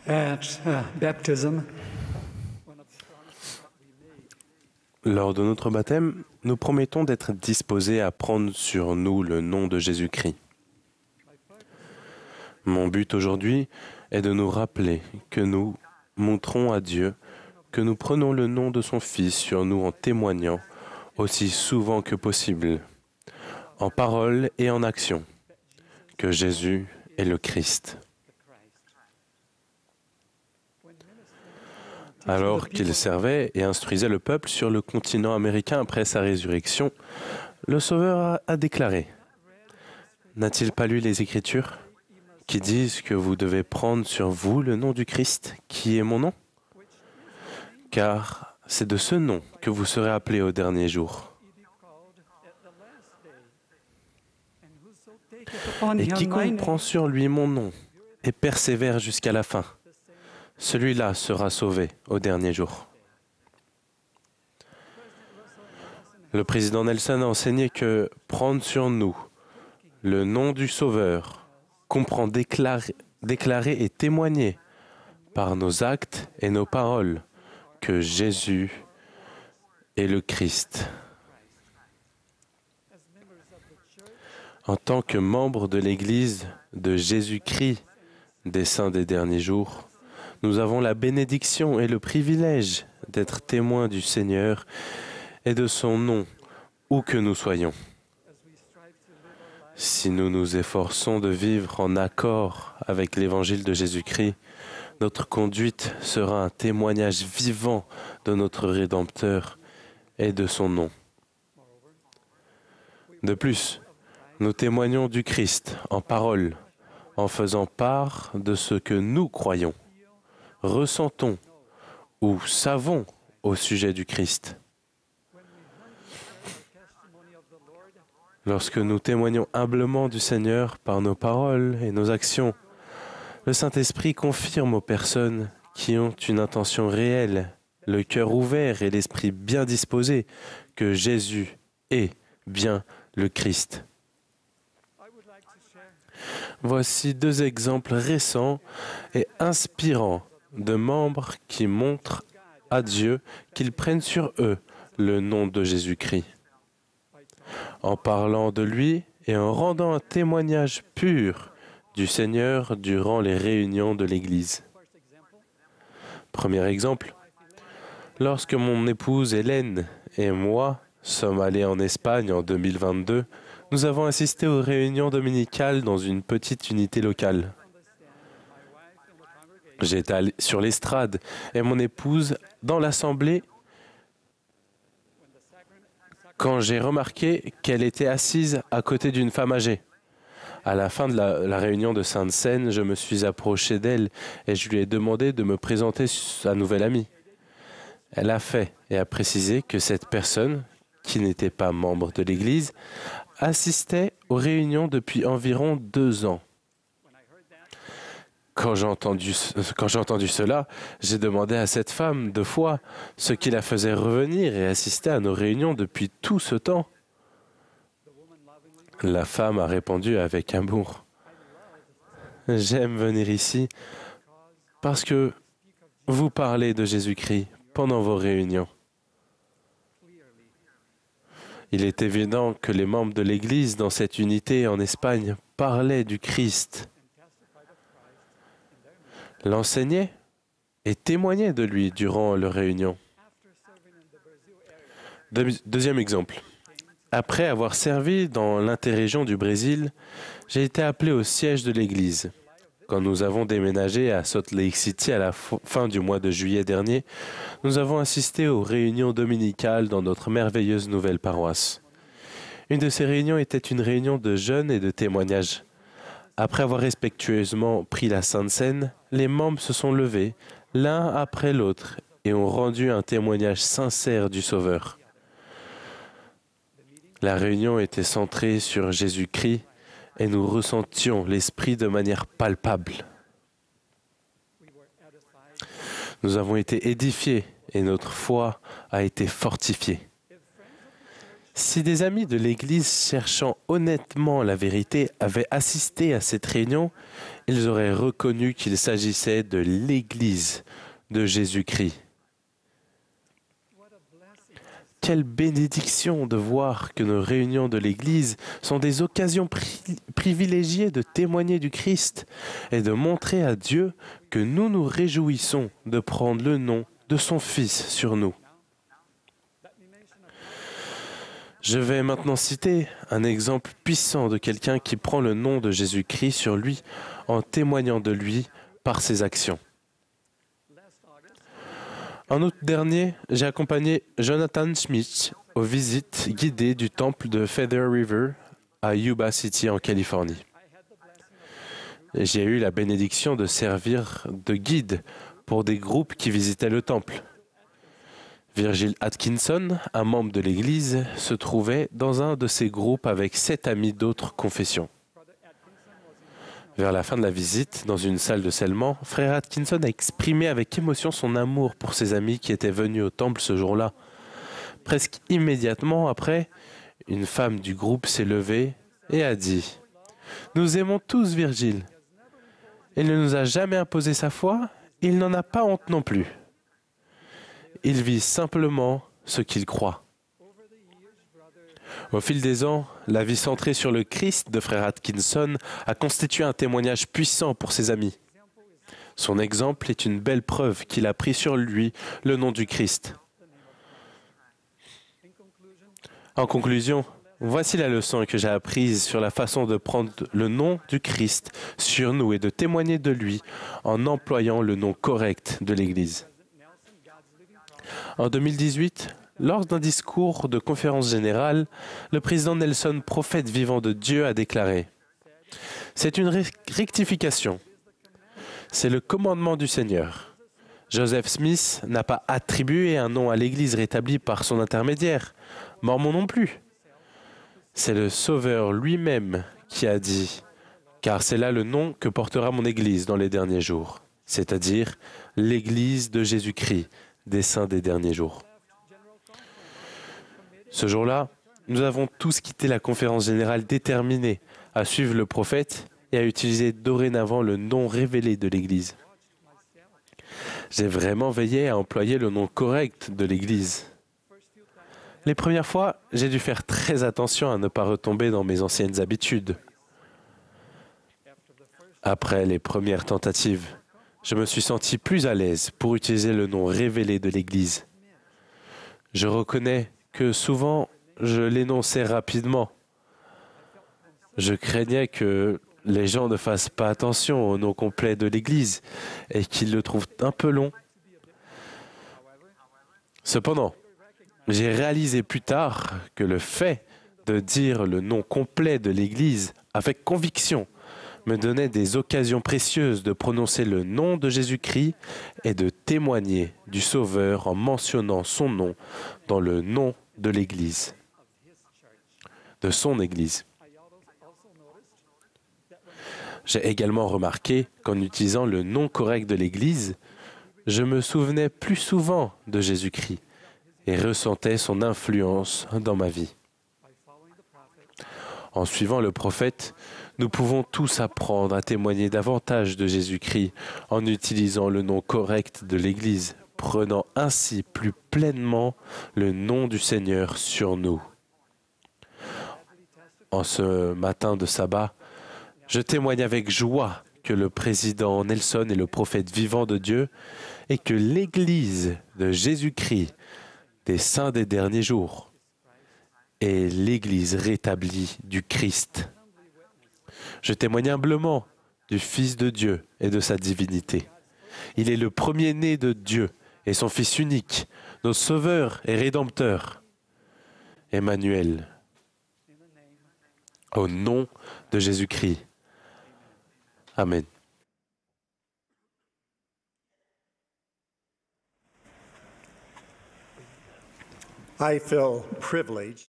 At baptism, Lors de notre baptême, nous promettons d'être disposés à prendre sur nous le nom de Jésus-Christ. Mon but aujourd'hui est de nous rappeler que nous montrons à Dieu que nous prenons le nom de son Fils sur nous en témoignant aussi souvent que possible, en parole et en action, que Jésus est le Christ. Alors qu'il servait et instruisait le peuple sur le continent américain après sa résurrection, le Sauveur a déclaré « N'a-t-il pas lu les Écritures qui disent que vous devez prendre sur vous le nom du Christ, qui est mon nom? Car c'est de ce nom que vous serez appelés au dernier jour. Et quiconque prend sur lui mon nom et persévère jusqu'à la fin, celui-là sera sauvé au dernier jour. » Le président Nelson a enseigné que prendre sur nous le nom du Sauveur comprend déclarer et témoigner par nos actes et nos paroles que Jésus est le Christ. En tant que membres de l'Église de Jésus-Christ des saints des derniers jours, nous avons la bénédiction et le privilège d'être témoins du Seigneur et de son nom, où que nous soyons. Si nous nous efforçons de vivre en accord avec l'Évangile de Jésus-Christ, notre conduite sera un témoignage vivant de notre Rédempteur et de son nom. De plus, nous témoignons du Christ en parole, en faisant part de ce que nous croyons, ressentons ou savons au sujet du Christ. Lorsque nous témoignons humblement du Seigneur par nos paroles et nos actions, le Saint-Esprit confirme aux personnes qui ont une intention réelle, le cœur ouvert et l'esprit bien disposé, que Jésus est bien le Christ. Voici 2 exemples récents et inspirants de membres qui montrent à Dieu qu'ils prennent sur eux le nom de Jésus-Christ. En parlant de lui et en rendant un témoignage pur du Seigneur durant les réunions de l'Église. Premier exemple, lorsque mon épouse Hélène et moi sommes allés en Espagne en 2022, nous avons assisté aux réunions dominicales dans une petite unité locale. J'étais allé sur l'estrade et mon épouse dans l'assemblée quand j'ai remarqué qu'elle était assise à côté d'une femme âgée. À la fin de la réunion de Sainte-Seine, je me suis approché d'elle et je lui ai demandé de me présenter sa nouvelle amie. Elle a fait et a précisé que cette personne, qui n'était pas membre de l'Église, assistait aux réunions depuis environ 2 ans. Quand j'ai entendu cela, j'ai demandé à cette femme 2 fois ce qui la faisait revenir et assister à nos réunions depuis tout ce temps. La femme a répondu avec amour. « J'aime venir ici parce que vous parlez de Jésus-Christ pendant vos réunions. » Il est évident que les membres de l'Église dans cette unité en Espagne parlaient du Christ, l'enseignaient et témoignaient de lui durant leurs réunions. Deuxième exemple. Après avoir servi dans l'interrégion du Brésil, j'ai été appelé au siège de l'Église. Quand nous avons déménagé à Salt Lake City à la fin du mois de juillet dernier, nous avons assisté aux réunions dominicales dans notre merveilleuse nouvelle paroisse. Une de ces réunions était une réunion de jeûne et de témoignage. Après avoir respectueusement pris la Sainte Seine, les membres se sont levés, l'un après l'autre, et ont rendu un témoignage sincère du Sauveur. La réunion était centrée sur Jésus-Christ et nous ressentions l'Esprit de manière palpable. Nous avons été édifiés et notre foi a été fortifiée. Si des amis de l'Église cherchant honnêtement la vérité avaient assisté à cette réunion, ils auraient reconnu qu'il s'agissait de l'Église de Jésus-Christ. Quelle bénédiction de voir que nos réunions de l'Église sont des occasions privilégiées de témoigner du Christ et de montrer à Dieu que nous nous réjouissons de prendre le nom de son Fils sur nous. Je vais maintenant citer un exemple puissant de quelqu'un qui prend le nom de Jésus-Christ sur lui en témoignant de lui par ses actions. En août dernier, j'ai accompagné Jonathan Schmitz aux visites guidées du temple de Feather River à Yuba City en Californie. J'ai eu la bénédiction de servir de guide pour des groupes qui visitaient le temple. Virgil Atkinson, un membre de l'Église, se trouvait dans un de ces groupes avec 7 amis d'autres confessions. Vers la fin de la visite, dans une salle de scellement, frère Atkinson a exprimé avec émotion son amour pour ses amis qui étaient venus au temple ce jour-là. Presque immédiatement après, une femme du groupe s'est levée et a dit « Nous aimons tous Virgile. Il ne nous a jamais imposé sa foi, il n'en a pas honte non plus. Il vit simplement ce qu'il croit. » Au fil des ans, la vie centrée sur le Christ de frère Atkinson a constitué un témoignage puissant pour ses amis. Son exemple est une belle preuve qu'il a pris sur lui le nom du Christ. En conclusion, voici la leçon que j'ai apprise sur la façon de prendre le nom du Christ sur nous et de témoigner de lui en employant le nom correct de l'Église. En 2018, lors d'un discours de conférence générale, le président Nelson, prophète vivant de Dieu, a déclaré « C'est une rectification. C'est le commandement du Seigneur. Joseph Smith n'a pas attribué un nom à l'Église rétablie par son intermédiaire. Mormon non plus. C'est le Sauveur lui-même qui a dit « Car c'est là le nom que portera mon Église dans les derniers jours, c'est-à-dire l'Église de Jésus-Christ, des saints des derniers jours. » Ce jour-là, nous avons tous quitté la conférence générale déterminés à suivre le prophète et à utiliser dorénavant le nom révélé de l'Église. J'ai vraiment veillé à employer le nom correct de l'Église. Les premières fois, j'ai dû faire très attention à ne pas retomber dans mes anciennes habitudes. Après les premières tentatives, je me suis senti plus à l'aise pour utiliser le nom révélé de l'Église. Je reconnais que souvent, je l'énonçais rapidement. Je craignais que les gens ne fassent pas attention au nom complet de l'Église et qu'ils le trouvent un peu long. Cependant, j'ai réalisé plus tard que le fait de dire le nom complet de l'Église avec conviction me donnait des occasions précieuses de prononcer le nom de Jésus-Christ et de témoigner du Sauveur en mentionnant son nom dans le nom de l'Église, de son Église. J'ai également remarqué qu'en utilisant le nom correct de l'Église, je me souvenais plus souvent de Jésus-Christ et ressentais son influence dans ma vie. En suivant le prophète, nous pouvons tous apprendre à témoigner davantage de Jésus-Christ en utilisant le nom correct de l'Église, prenant ainsi plus pleinement le nom du Seigneur sur nous. En ce matin de sabbat, je témoigne avec joie que le président Nelson est le prophète vivant de Dieu et que l'Église de Jésus-Christ des saints des derniers jours est l'Église rétablie du Christ. Je témoigne humblement du Fils de Dieu et de sa divinité. Il est le premier-né de Dieu et son Fils unique, notre Sauveur et Rédempteur. Emmanuel, au nom de Jésus-Christ. Amen. I feel privileged.